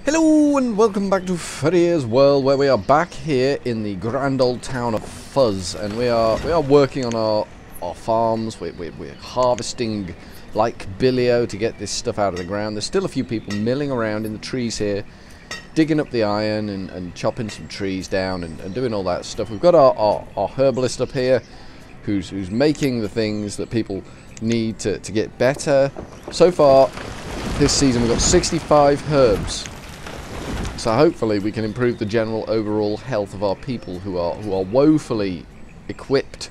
Hello and welcome back to furryearsworld, where we are back here in the grand old town of Fuzz, and we are working on our farms. We're harvesting like Billio to get this stuff out of the ground. There's still a few people milling around in the trees here, digging up the iron and chopping some trees down and doing all that stuff. We've got our herbalist up here who's making the things that people need to get better. So far this season we've got 65 herbs. So hopefully we can improve the general overall health of our people who are woefully equipped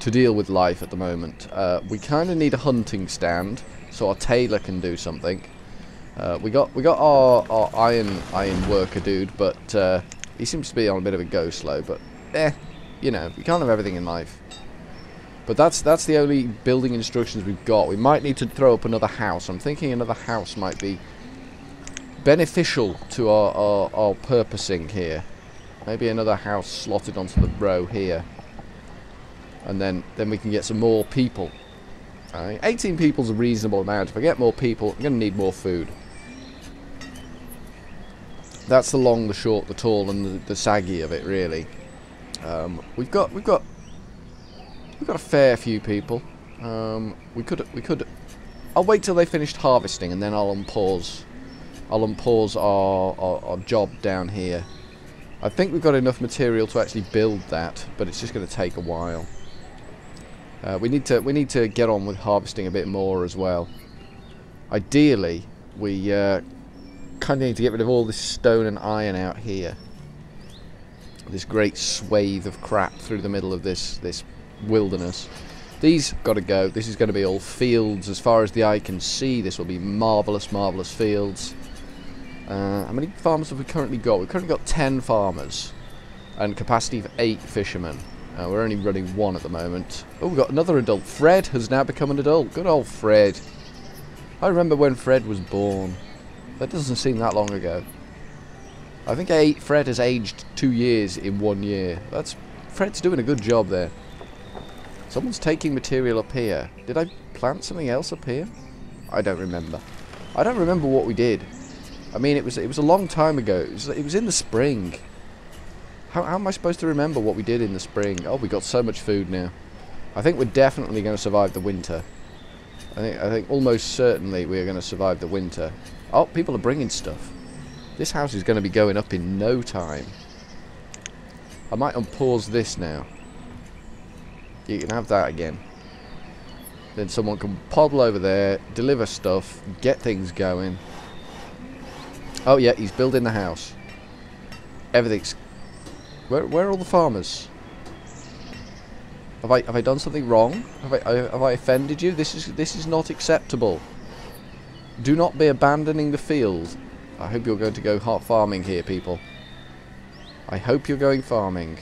to deal with life at the moment. We kind of need a hunting stand so our tailor can do something. We got our iron worker dude, but he seems to be on a bit of a go slow. But you know, we can't have everything in life. But that's the only building instructions we've got. We might need to throw up another house. I'm thinking another house might be beneficial to our purposing here. Maybe another house slotted onto the row here, and then we can get some more people. 18 people's a reasonable amount. If I get more people, I'm going to need more food. That's the long, the short, the tall, and the saggy of it, really. We've got a fair few people. We could. I'll wait till they finished harvesting, and then I'll unpause our job down here. I think we've got enough material to actually build that, but it's just going to take a while. We need to get on with harvesting a bit more as well. Ideally, we kind of need to get rid of all this stone and iron out here. This great swathe of crap through the middle of this wilderness. These got to go. This is going to be all fields as far as the eye can see. This will be marvellous, marvellous fields. How many farmers have we currently got? We've currently got 10 farmers and capacity for 8 fishermen. We're only running 1 at the moment. Oh, we've got another adult. Fred has now become an adult. Good old Fred. I remember when Fred was born. That doesn't seem that long ago. I think Fred has aged 2 years in 1 year. Fred's doing a good job there. Someone's taking material up here. Did I plant something else up here? I don't remember. I don't remember what we did. I mean, it was a long time ago. It was in the spring. How am I supposed to remember what we did in the spring? Oh, we got so much food now. I think we're definitely going to survive the winter. I think almost certainly we're going to survive the winter. Oh, people are bringing stuff. This house is going to be going up in no time. I might unpause this now. You can have that again. Then someone can poddle over there, deliver stuff, get things going. Oh yeah, he's building the house. Everything's... Where are all the farmers? Have I done something wrong? Have I offended you? This is not acceptable. Do not be abandoning the field. I hope you're going to go hot farming here, people. I hope you're going farming.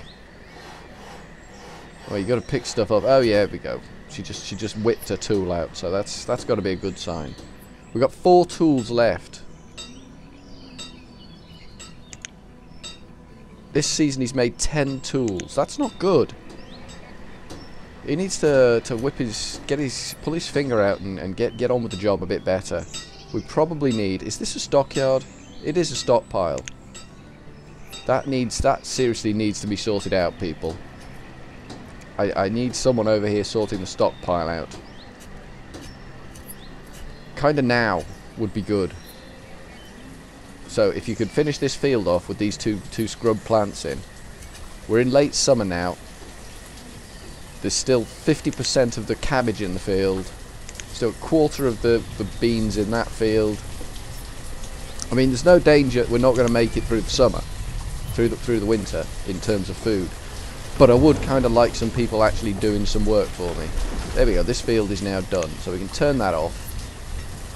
Well, you got to pick stuff up. Oh yeah, here we go. She just whipped her tool out, so that's got to be a good sign. We've got 4 tools left. This season he's made 10 tools. That's not good. He needs to pull his finger out and get on with the job a bit better. We probably need... Is this a stockyard? It is a stockpile. That seriously needs to be sorted out, people. I need someone over here sorting the stockpile out. Kinda now would be good. So if you could finish this field off with these two scrub plants in. We're in late summer now. There's still 50% of the cabbage in the field. Still a quarter of the beans in that field. I mean, there's no danger we're not going to make it through the summer, through the winter in terms of food. But I would kind of like some people actually doing some work for me. There we go. This field is now done, so we can turn that off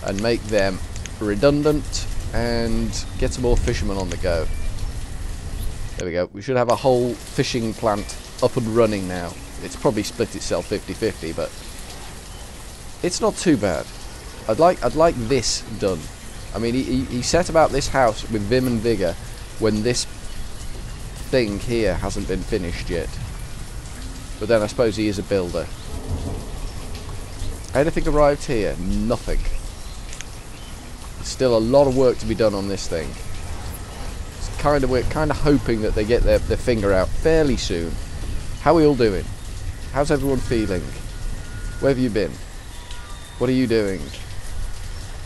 and make them redundant. And get some more fishermen on the go. There we go. We should have a whole fishing plant up and running now. It's probably split itself 50-50, but it's not too bad. I'd like this done. I mean, he set about this house with vim and vigour when this thing here hasn't been finished yet. But then I suppose he is a builder. Anything arrived here? Nothing. Still a lot of work to be done on this thing. we're kind of hoping that they get their finger out fairly soon. How are we all doing? How's everyone feeling? Where have you been? What are you doing?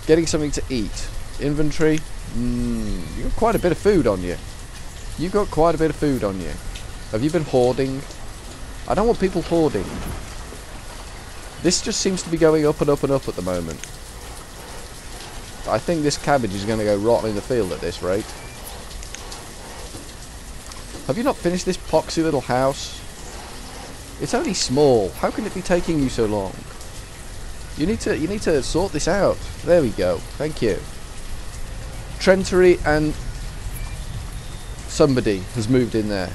Getting something to eat. Inventory? You've got quite a bit of food on you. You've got quite a bit of food on you. Have you been hoarding? I don't want people hoarding. This just seems to be going up and up and up at the moment. I think this cabbage is going to go rotten in the field at this rate. Have you not finished this poxy little house? It's only small. How can it be taking you so long? You need to sort this out. There we go. Thank you. Trentery and somebody has moved in there.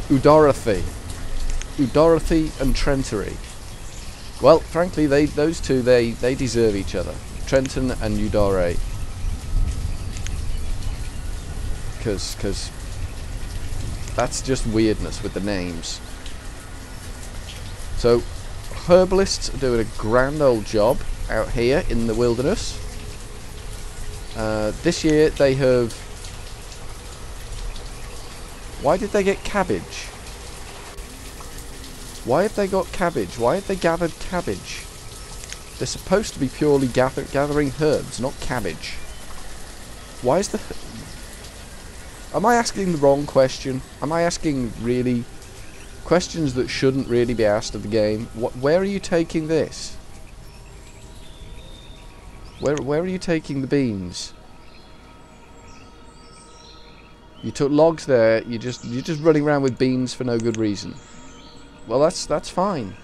Udorothy and Trentery. Well, frankly, those two they deserve each other. Trenton and Udore. Because that's just weirdness with the names. So, herbalists are doing a grand old job out here in the wilderness. This year they have... Why did they get cabbage? Why have they got cabbage? Why have they gathered cabbage? They're supposed to be purely gathering herbs, not cabbage. Why is the... Am I asking the wrong question? Am I asking really questions that shouldn't really be asked of the game? Where are you taking this? Where are you taking the beans? You took logs there. You're just running around with beans for no good reason. Well, that's fine.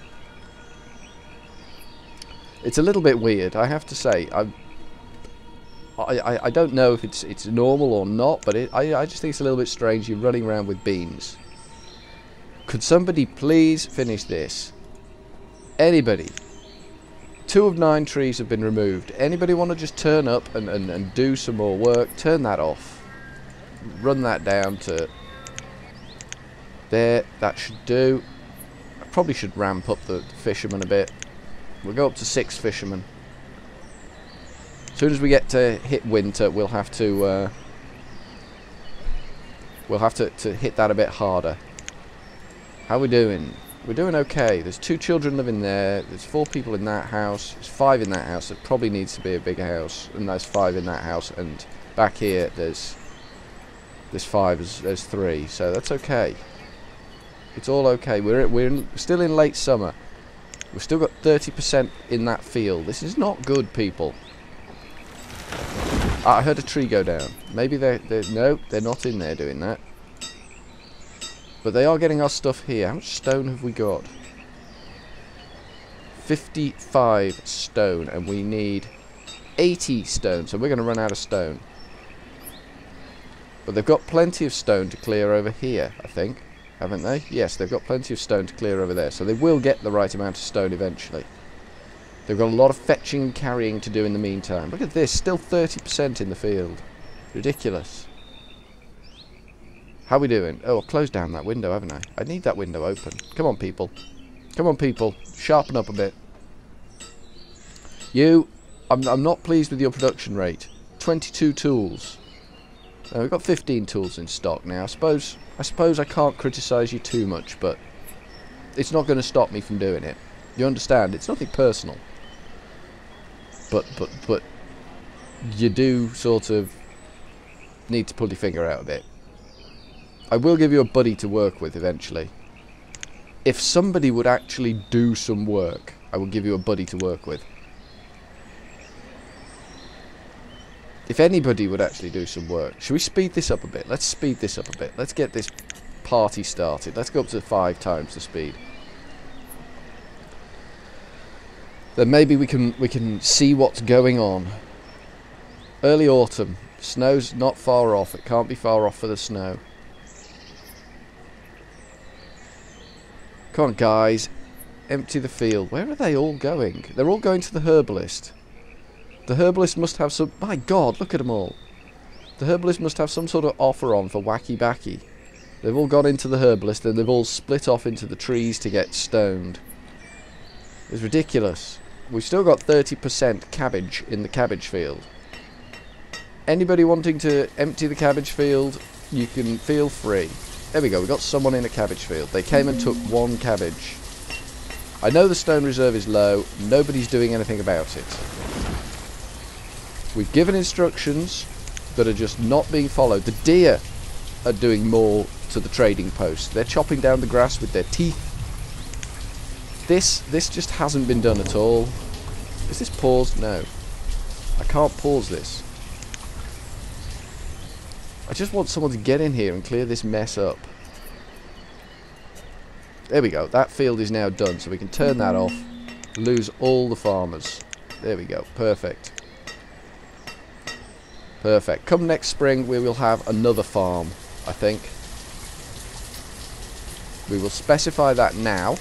It's a little bit weird, I have to say. I don't know if it's normal or not, but I just think it's a little bit strange. You're running around with beans. Could somebody please finish this? Anybody? 2 of 9 trees have been removed. Anybody want to just turn up and do some more work? Turn that off. Run that down to there. That should do. I probably should ramp up the fishermen a bit. We'll go up to 6 fishermen. As soon as we get to hit winter, we'll have to hit that a bit harder. How are we doing? We're doing okay. There's 2 children living there. There's 4 people in that house. There's 5 in that house. It probably needs to be a bigger house. And there's 5 in that house. And back here, there's 5. There's 3. So that's okay. It's all okay. We're still in late summer. We've still got 30% in that field. This is not good, people. I heard a tree go down. Maybe no, they're not in there doing that. But they are getting our stuff here. How much stone have we got? 55 stone, and we need 80 stone. So we're going to run out of stone. But they've got plenty of stone to clear over here, I think. Haven't they? Yes, they've got plenty of stone to clear over there. So they will get the right amount of stone eventually. They've got a lot of fetching and carrying to do in the meantime. Look at this, still 30% in the field. Ridiculous. How are we doing? Oh, I've closed down that window, haven't I? I need that window open. Come on, people. Come on, people. Sharpen up a bit. I'm not pleased with your production rate. 22 tools. We've got 15 tools in stock now. I suppose I can't criticise you too much, but it's not going to stop me from doing it. You understand? It's nothing personal. But you do sort of need to pull your finger out a bit. I will give you a buddy to work with eventually. If somebody would actually do some work, I will give you a buddy to work with. If anybody would actually do some work. Should we speed this up a bit? Let's speed this up a bit. Let's get this party started. Let's go up to 5 times the speed. Then maybe we can see what's going on. Early autumn. Snow's not far off. It can't be far off for the snow. Come on, guys. Empty the field. Where are they all going? They're all going to the herbalist. The herbalist must have some... My God, look at them all. The herbalist must have some sort of offer on for wacky backy. They've all gone into the herbalist and they've all split off into the trees to get stoned. It's ridiculous. We've still got 30% cabbage in the cabbage field. Anybody wanting to empty the cabbage field, you can feel free. There we go, we got someone in a cabbage field. They came and took 1 cabbage. I know the stone reserve is low, nobody's doing anything about it. We've given instructions that are just not being followed. The deer are doing more to the trading post. They're chopping down the grass with their teeth. This just hasn't been done at all. Is this paused? No. I can't pause this. I just want someone to get in here and clear this mess up. There we go. That field is now done, so we can turn that off. Lose all the farmers. There we go. Perfect. Perfect. Come next spring, we will have another farm, I think. We will specify that now.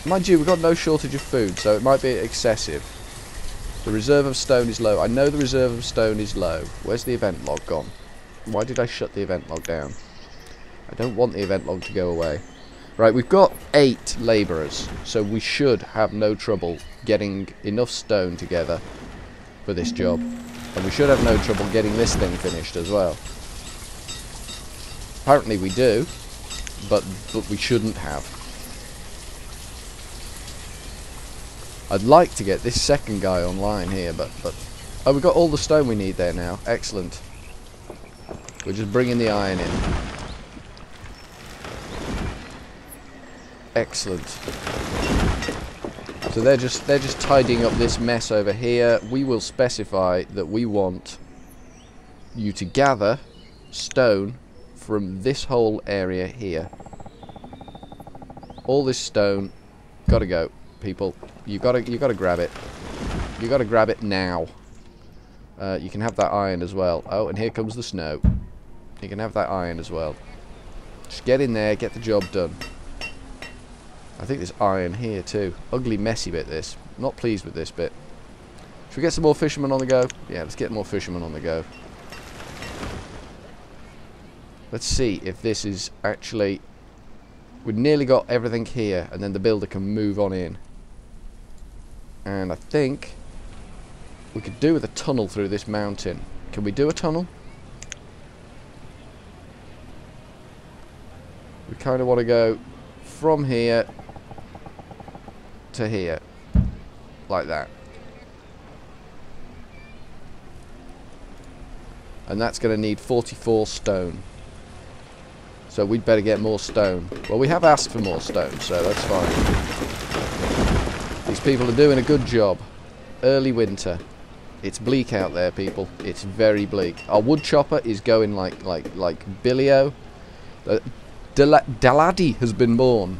Mind you, we've got no shortage of food, so it might be excessive. The reserve of stone is low. I know the reserve of stone is low. Where's the event log gone? Why did I shut the event log down? I don't want the event log to go away. Right, we've got 8 labourers, so we should have no trouble getting enough stone together for this job. And we should have no trouble getting this thing finished as well. Apparently we do, but we shouldn't have. I'd like to get this second guy online here, but oh, we've got all the stone we need there now. Excellent. We're just bringing the iron in. Excellent. So they're just tidying up this mess over here. We will specify that we want you to gather stone from this whole area here. All this stone, gotta go, people. You gotta grab it. You gotta grab it now. You can have that iron as well. Oh, and here comes the snow. You can have that iron as well. Just get in there, get the job done. I think there's iron here too. Ugly, messy bit this. Not pleased with this bit. Should we get some more fishermen on the go? Yeah, let's get more fishermen on the go. Let's see if this is actually... We've nearly got everything here, and then the builder can move on in. And I think we could do with a tunnel through this mountain. Can we do a tunnel? We kind of want to go from here to here. Like that. And that's going to need 44 stone. So we'd better get more stone. Well, we have asked for more stone, so that's fine. These people are doing a good job. Early winter. It's bleak out there, people. It's very bleak. Our wood chopper is going like Billy-O. Daladi has been born.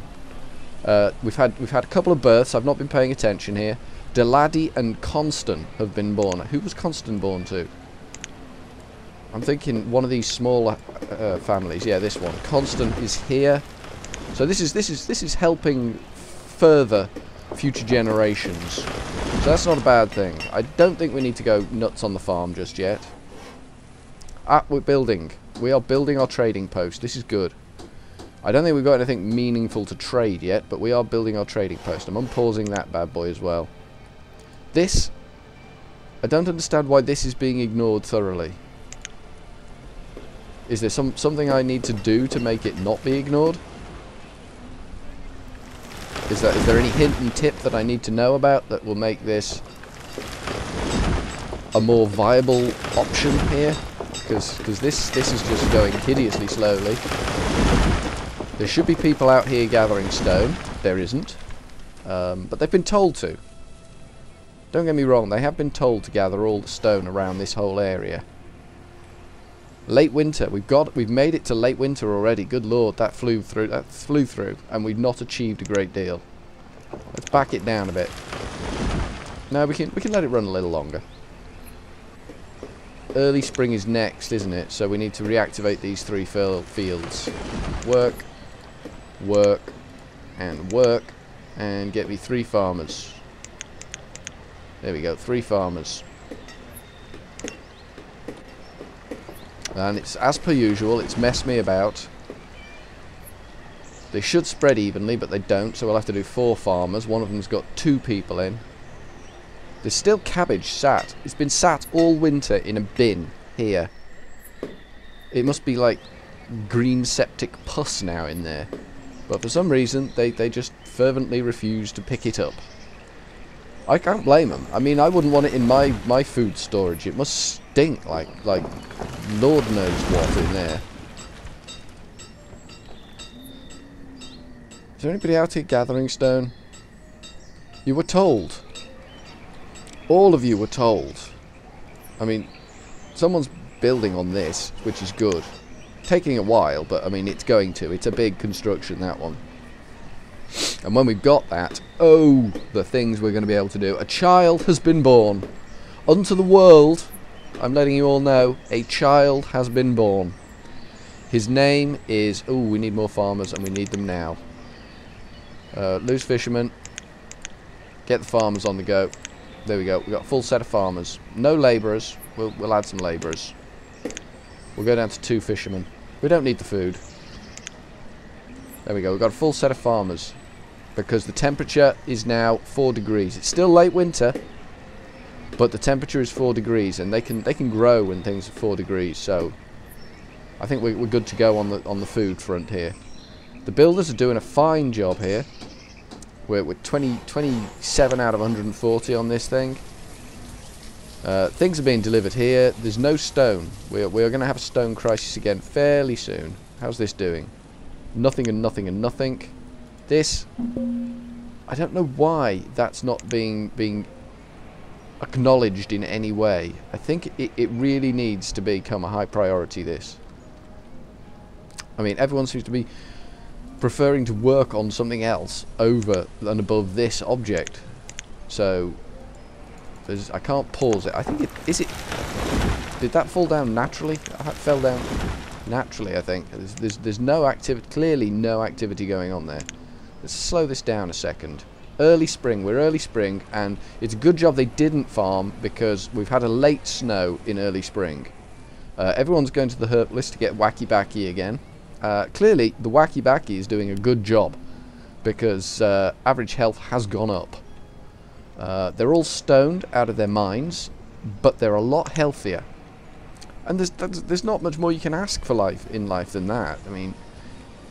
We've had a couple of births. I've not been paying attention here. Daladi and Constant have been born. Who was Constant born to? I'm thinking one of these smaller families. Yeah, this one. Constant is here. So this is helping further future generations. So that's not a bad thing. I don't think we need to go nuts on the farm just yet. Ah, we're building. We are building our trading post. This is good. I don't think we've got anything meaningful to trade yet, but we are building our trading post. I'm unpausing that bad boy as well. This, I don't understand why this is being ignored thoroughly. Is there something I need to do to make it not be ignored? Is there any hint and tip that I need to know about that will make this a more viable option here? Because this is just going hideously slowly. There should be people out here gathering stone. There isn't. But they've been told to. Don't get me wrong, they have been told to gather all the stone around this whole area. Late winter. We've made it to late winter already. Good lord, that flew through, and we've not achieved a great deal. Let's back it down a bit. No, we can let it run a little longer. Early spring is next, isn't it? So we need to reactivate these 3 fields. Work, work, and work, and get me 3 farmers. There we go, 3 farmers. And it's, as per usual, it's messed me about. They should spread evenly, but they don't, so we'll have to do 4 farmers. One of them's got 2 people in. There's still cabbage sat. It's been sat all winter in a bin here. It must be like green septic pus now in there. But for some reason, they just fervently refuse to pick it up. I can't blame them. I mean, I wouldn't want it in my food storage. It must stink like Lord knows what in there. Is there anybody out here gathering stone? You were told. All of you were told. I mean, someone's building on this, which is good. Taking a while, but I mean, it's going to. It's a big construction, that one. And when we've got that, oh, the things we're going to be able to do. A child has been born. Unto the world, I'm letting you all know, a child has been born. His name is... Oh, we need more farmers, and we need them now. Loose fishermen. Get the farmers on the go. There we go. We've got a full set of farmers. No labourers. We'll add some labourers. We'll go down to 2 fishermen. We don't need the food. There we go. We've got a full set of farmers. Because the temperature is now 4 degrees. It's still late winter, but the temperature is 4 degrees, and they can grow when things are 4 degrees. So I think we're good to go on the food front here. The builders are doing a fine job here. We're 27 out of 140 on this thing. Things are being delivered here. There's no stone. We're going to have a stone crisis again fairly soon. How's this doing? Nothing and nothing and nothing. This, I don't know why that's not being acknowledged in any way. I think it really needs to become a high priority, this. I mean, everyone seems to be preferring to work on something else over and above this object. So I can't pause it. I think did that fall down naturally? That fell down naturally, I think. There's no activity, clearly no activity going on there. Let's slow this down a second. Early spring, we're early spring, and it's a good job they didn't farm because we've had a late snow in early spring. Everyone's going to the herb list to get Wacky Backy again. Clearly, the Wacky Backy is doing a good job because average health has gone up. They're all stoned out of their minds, but they're a lot healthier. And there's not much more you can ask for in life than that. I mean,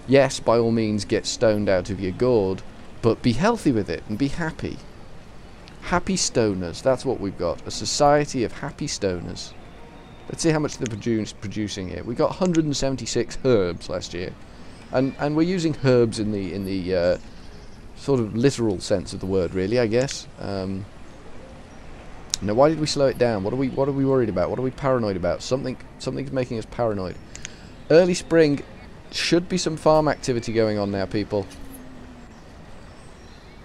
yes, by all means, get stoned out of your gourd, but be healthy with it and be happy. Happy stoners, that's what we've got. A society of happy stoners. Let's see how much they're producing here. We got 176 herbs last year, and we're using herbs in the sort of literal sense of the word, really, I guess. Now, why did we slow it down? What are we worried about? What are we paranoid about? Something's making us paranoid. Early spring, should be some farm activity going on now, people.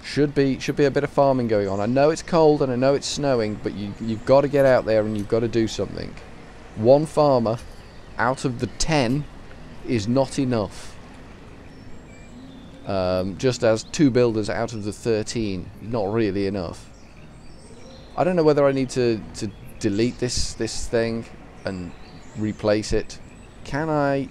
Should be a bit of farming going on. I know it's cold and I know it's snowing, but you've got to get out there and you've got to do something. One farmer out of the 10 is not enough. Just as 2 builders out of the 13, not really enough. I don't know whether I need to delete this thing and replace it. Can I?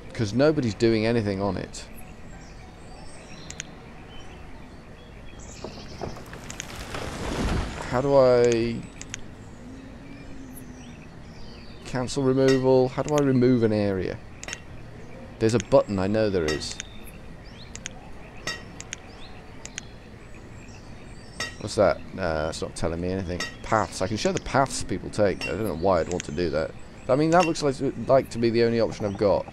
Because nobody's doing anything on it. How do I cancel removal? How do I remove an area? There's a button, I know there is. What's that? It's not telling me anything. Paths. I can show the paths people take. I don't know why I'd want to do that. I mean, that looks like to be the only option I've got.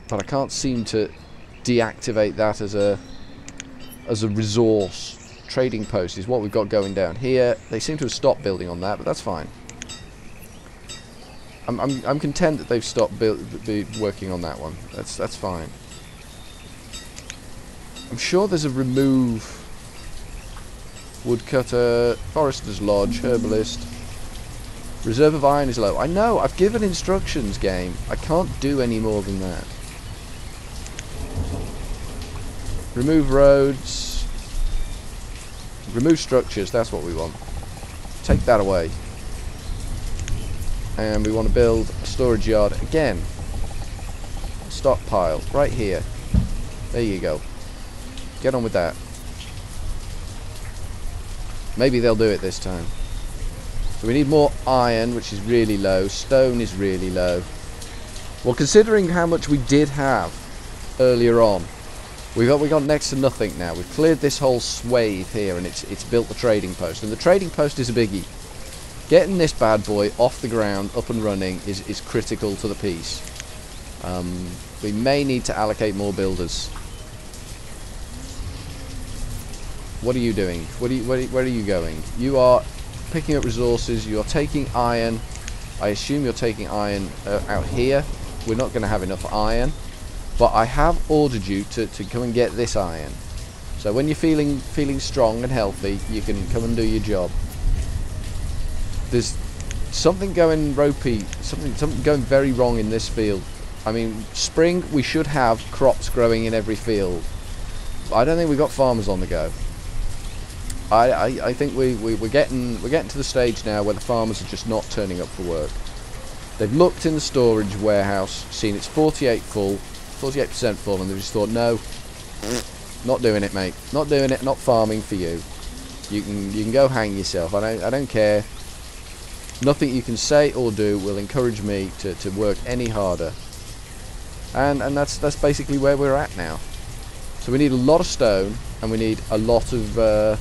But I can't seem to deactivate that as a resource. Trading post is what we've got going down here. They seem to have stopped building on that, but that's fine. I'm content that they've stopped working on that one. That's fine. I'm sure there's a remove woodcutter, forester's lodge, herbalist. Reserve of iron is low. I know. I've given instructions, game. I can't do any more than that. Remove roads. Remove structures. That's what we want. Take that away. And we want to build a storage yard again. Stockpile right here. There you go. Get on with that. Maybe they'll do it this time. So we need more iron, which is really low. Stone is really low. Well, considering how much we did have earlier on, we got next to nothing now. We've cleared this whole swathe here, and it's built the trading post. And the trading post is a biggie. Getting this bad boy off the ground, up and running, is critical to the piece. We may need to allocate more builders. What are you doing? Where are you going? You are picking up resources. You are taking iron. I assume you're taking iron out here. We're not going to have enough iron. But I have ordered you to come and get this iron. So when you're feeling strong and healthy, you can come and do your job. There's something going ropey, something going very wrong in this field. I mean, spring, we should have crops growing in every field. I don't think we've got farmers on the go. I think we're getting to the stage now where the farmers are just not turning up for work. They've looked in the storage warehouse, seen it's 48% full, and they've just thought, no, not doing it, mate. Not doing it. Not farming for you. You can go hang yourself. I don't care. Nothing you can say or do will encourage me to work any harder. And that's basically where we're at now. So we need a lot of stone, and we need a lot of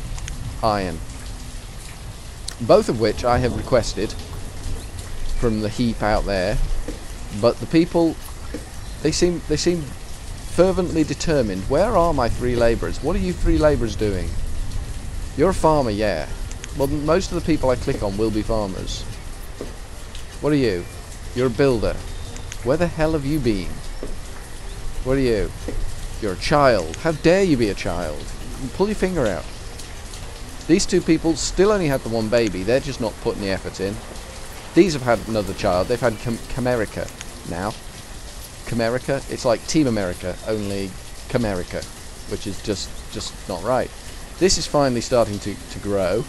iron, both of which I have requested from the heap out there. But the people, they seem fervently determined. Where are my 3 labourers? What are you 3 labourers doing? You're a farmer, yeah. Well, most of the people I click on will be farmers. What are you? You're a builder. Where the hell have you been? What are you? You're a child. How dare you be a child? Pull your finger out. These 2 people still only had the 1 baby. They're just not putting the effort in. These have had another child. They've had Camerica now. Camerica? It's like Team America, only Camerica, which is just not right. This is finally starting to grow.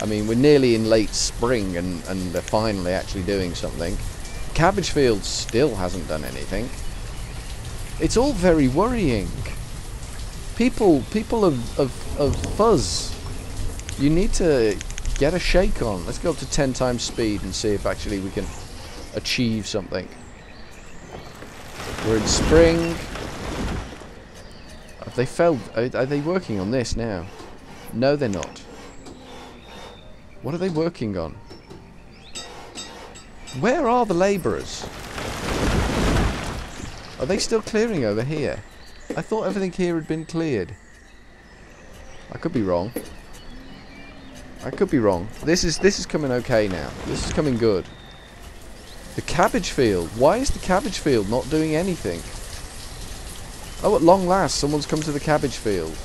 I mean, we're nearly in late spring, and they're finally actually doing something. Cabbage field still hasn't done anything. It's all very worrying. People of fuzz, you need to get a shake on. Let's go up to 10 times speed and see if actually we can achieve something. We're in spring. Have they failed? Are they working on this now? No, they're not. What are they working on? Where are the labourers? Are they still clearing over here? I thought everything here had been cleared. I could be wrong. I could be wrong. This is coming okay now. This is coming good. The cabbage field. Why is the cabbage field not doing anything? Oh, at long last, someone's come to the cabbage field.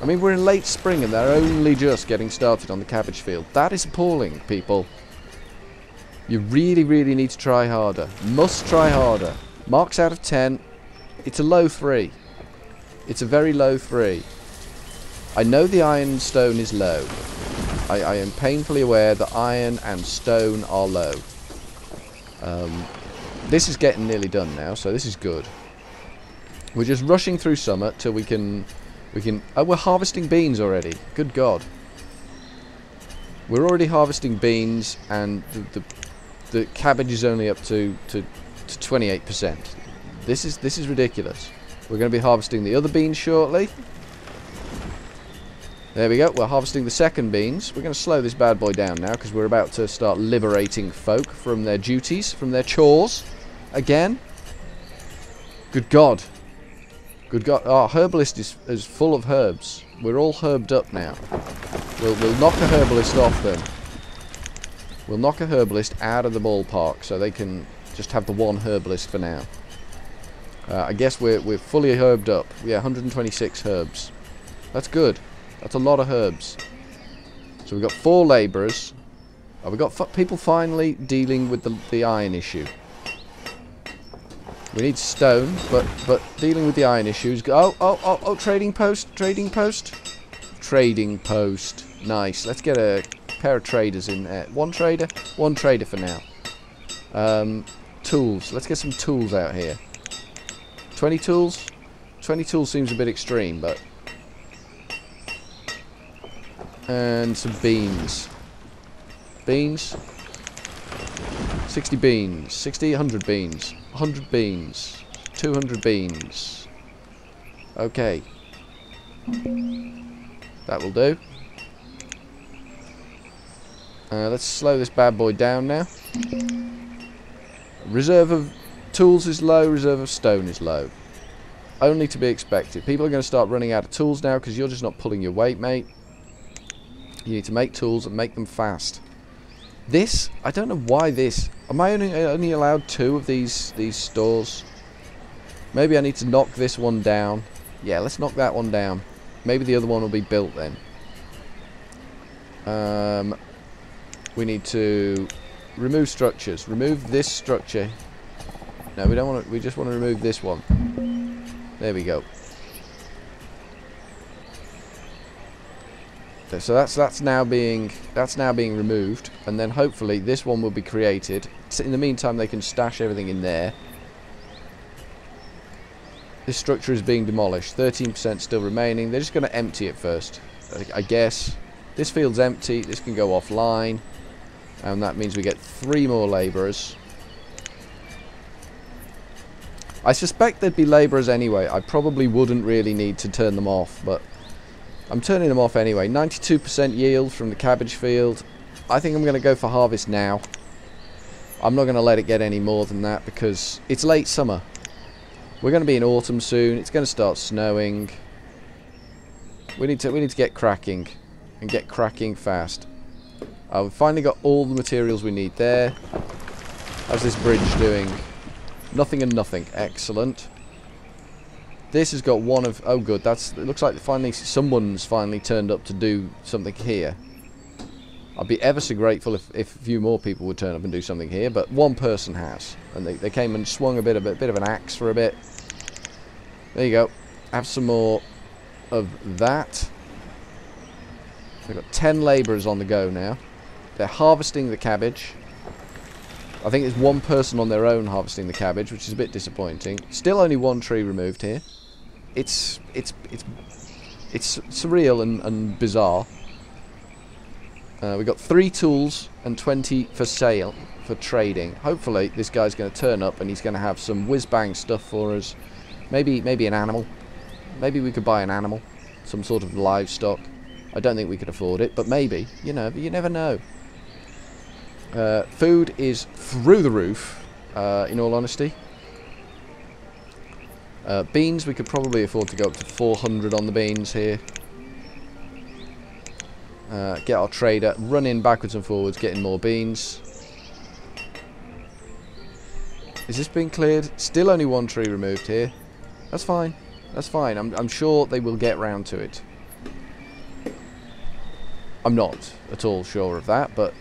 I mean, we're in late spring and they're only just getting started on the cabbage field. That is appalling, people. You really, really need to try harder. Must try harder. Marks out of 10. It's a low 3. It's a very low 3. I know the iron and stone is low. I am painfully aware that iron and stone are low. This is getting nearly done now, so this is good. We're just rushing through summer till we can. Oh, we're harvesting beans already. Good God. We're already harvesting beans, and the cabbage is only up to 28%. This is ridiculous. We're going to be harvesting the other beans shortly. There we go. We're harvesting the second beans. We're going to slow this bad boy down now because we're about to start liberating folk from their duties, from their chores again. Good God. Good God. Our herbalist is full of herbs. We're all herbed up now. We'll knock a herbalist off them. We'll knock a herbalist out of the ballpark so they can just have the one herbalist for now. I guess we're fully herbed up. Yeah, 126 herbs. That's good. That's a lot of herbs. So we've got 4 labourers. Oh, we've got people finally dealing with the iron issue. We need stone, but dealing with the iron issues. Oh, trading post, trading post. Trading post. Nice. Let's get a pair of traders in there. One trader? One trader for now. Tools. Let's get some tools out here. 20 tools? 20 tools seems a bit extreme, but... And some beans. Beans? 60 beans. 60, 100 beans. 100 beans. 200 beans. Okay. That will do. Let's slow this bad boy down now. Reserve of tools is low, reserve of stone is low. Only to be expected. People are going to start running out of tools now because you're just not pulling your weight, mate. You need to make tools and make them fast. This, I don't know why this. Am I only allowed 2 of these stores? Maybe I need to knock this one down. Yeah, let's knock that one down. Maybe the other one will be built then. We need to remove structures. Remove this structure. No, we don't want to. We just want to remove this one. There we go. So that's now being removed, and then hopefully this one will be created. So in the meantime, they can stash everything in there. This structure is being demolished. 13% still remaining. They're just going to empty it first, I guess. This field's empty. This can go offline, and that means we get 3 more labourers. I suspect there'd be labourers anyway. I probably wouldn't really need to turn them off, but I'm turning them off anyway. 92% yield from the cabbage field. I think I'm going to go for harvest now. I'm not going to let it get any more than that because it's late summer. We're going to be in autumn soon. It's going to start snowing. We need to get cracking, and get cracking fast. We've finally got all the materials we need there. How's this bridge doing? Nothing and nothing. Excellent. This has got one of... Oh, good. It looks like someone's finally turned up to do something here. I'd be ever so grateful if a few more people would turn up and do something here, but one person has. And they came and swung a bit of an axe for a bit. There you go. Have some more of that. We've got 10 labourers on the go now. They're harvesting the cabbage. I think there's one person on their own harvesting the cabbage, which is a bit disappointing. Still only 1 tree removed here. It's surreal and bizarre. We've got 3 tools and 20 for sale, for trading. Hopefully this guy's going to turn up and he's going to have some whiz-bang stuff for us. Maybe an animal. Maybe we could buy an animal. Some sort of livestock. I don't think we could afford it, but maybe. You know, you never know. Food is through the roof, in all honesty. Beans, we could probably afford to go up to 400 on the beans here. Get our trader running backwards and forwards, getting more beans. Is this being cleared? Still only 1 tree removed here. That's fine. That's fine. I'm sure they will get round to it. I'm not at all sure of that, but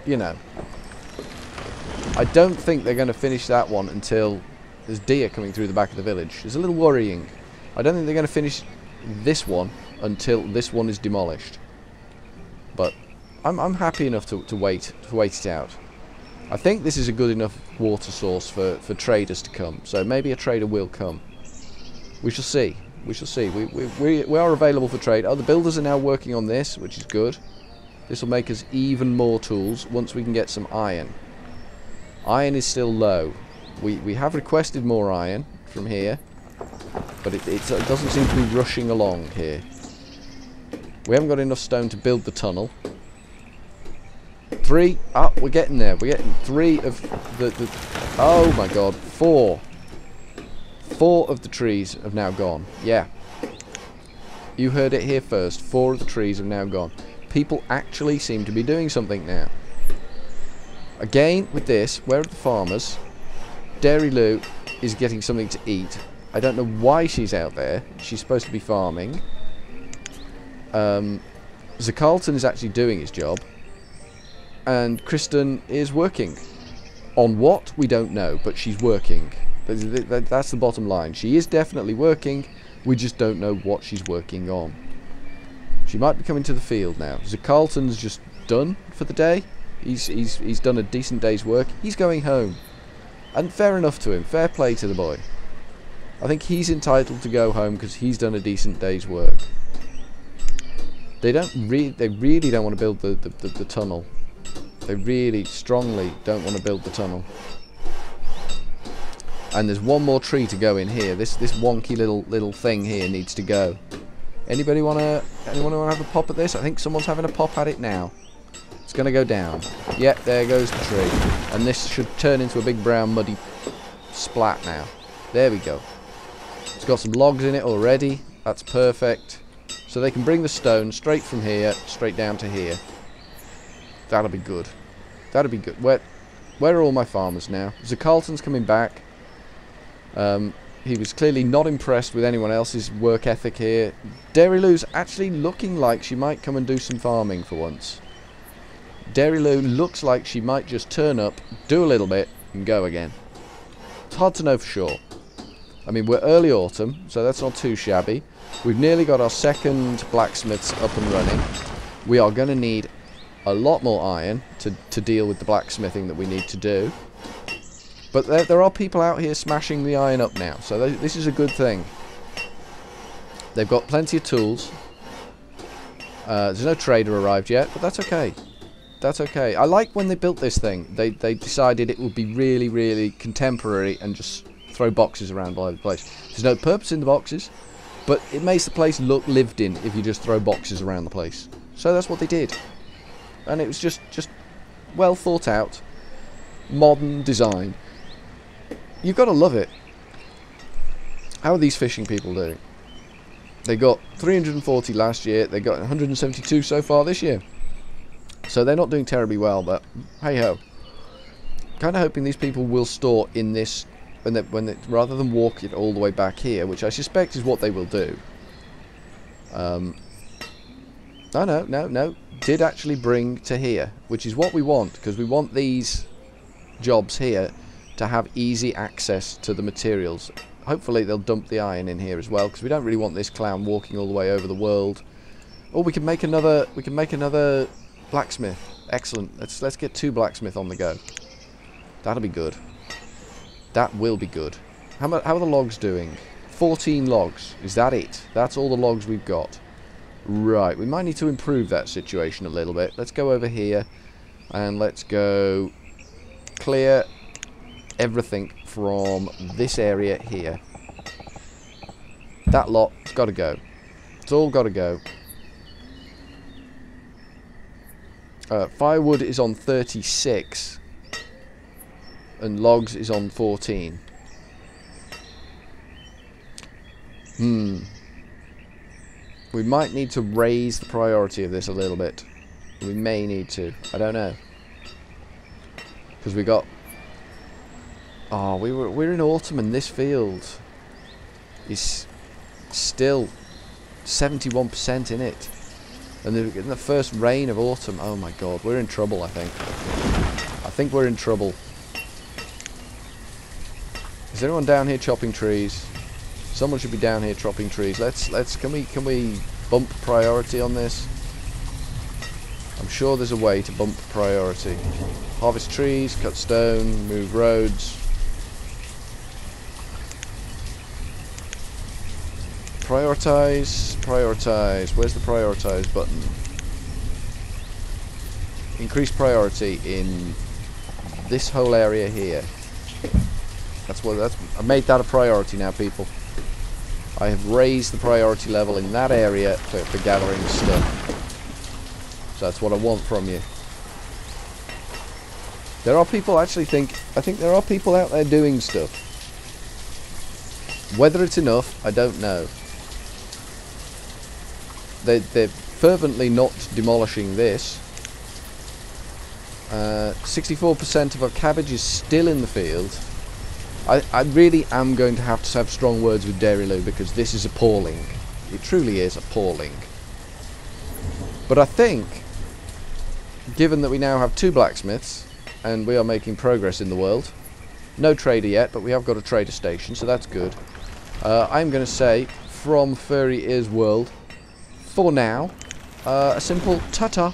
you know. I don't think they're going to finish that one until there's deer coming through the back of the village. It's a little worrying. I don't think they're going to finish this one until this one is demolished. But I'm happy enough to wait it out. I think this is a good enough water source for traders to come. So maybe a trader will come. We shall see. We shall see. We are available for trade. Oh, the builders are now working on this, which is good. This will make us even more tools once we can get some iron. Iron is still low. We have requested more iron from here, but it doesn't seem to be rushing along here. We haven't got enough stone to build the tunnel. 3. Ah, we're getting there. We're getting 3 of the... Oh my god. 4. 4 of the trees have now gone. Yeah. You heard it here first. 4 of the trees have now gone. People actually seem to be doing something now. Again, with this, where are the farmers? Dairy Lou is getting something to eat. I don't know why she's out there. She's supposed to be farming. Zacarlton is actually doing his job. And Kristen is working. On what? We don't know, but she's working. That's the bottom line. She is definitely working. We just don't know what she's working on. She might be coming to the field now. Carlton's just done for the day. He's done a decent day's work. He's going home. And fair enough to him. Fair play to the boy. I think he's entitled to go home because he's done a decent day's work. They really don't want to build the tunnel. They really strongly don't want to build the tunnel. And there's one more tree to go in here. This wonky little thing here needs to go. Anyone wanna have a pop at this? I think someone's having a pop at it now. It's gonna go down. Yep, there goes the tree. And this should turn into a big brown muddy splat now. There we go. It's got some logs in it already. That's perfect. So they can bring the stone straight from here, straight down to here. That'll be good. That'll be good. Where are all my farmers now? Carlton's coming back. He was clearly not impressed with anyone else's work ethic here. Dairy Lou's actually looking like she might come and do some farming for once. Dairy Lou looks like she might just turn up, do a little bit, and go again. It's hard to know for sure. I mean, we're early autumn, so that's not too shabby. We've nearly got our second blacksmiths up and running. We are going to need a lot more iron to deal with the blacksmithing that we need to do. But there are people out here smashing the iron up now, so this is a good thing. They've got plenty of tools. There's no trader arrived yet, but that's okay. That's okay. I like when they built this thing. They decided it would be really, really contemporary and just throw boxes around all over the place. There's no purpose in the boxes, but it makes the place look lived in if you just throw boxes around the place. So that's what they did. And it was just well thought out, modern design. You've got to love it. How are these fishing people doing? They got 340 last year. They got 172 so far this year. So they're not doing terribly well, but hey ho. Kind of hoping these people will store in this, rather than walk it all the way back here, which I suspect is what they will do. Oh no. Did actually bring to here, which is what we want, because we want these jobs here to have easy access to the materials. Hopefully they'll dump the iron in here as well, because we don't really want this clown walking all the way over the world. Oh, we can make another blacksmith. Excellent. Let's get 2 blacksmith on the go. That'll be good. That will be good. How are the logs doing? 14 logs. Is that it? That's all the logs we've got. Right, we might need to improve that situation a little bit. Let's go over here and let's go clear everything from this area here. That lot's got to go. It's all got to go. Firewood is on 36 and logs is on 14. We might need to raise the priority of this a little bit. We may need to. I don't know. Because we got... Oh, we're in autumn and this field is still 71% in it. And in the first rain of autumn, oh my god, we're in trouble, I think. I think we're in trouble. Is anyone down here chopping trees? Someone should be down here chopping trees. Can we bump priority on this? I'm sure there's a way to bump priority. Harvest trees, cut stone, move roads. Prioritize. Where's the prioritize button? Increase priority in this whole area here. I made that a priority now, people. I have raised the priority level in that area for gathering stuff. So that's what I want from you. There are people I think there are people out there doing stuff. Whether it's enough, I don't know. They're fervently not demolishing this. 64% of our cabbage is still in the field. I really am going to have strong words with Dairy Lou, because this is appalling. It truly is appalling. But I think, given that we now have 2 blacksmiths, and we are making progress in the world, no trader yet, but we have got a trader station, so that's good. I'm going to say, from furryearsworld, for now, a simple ta-ta.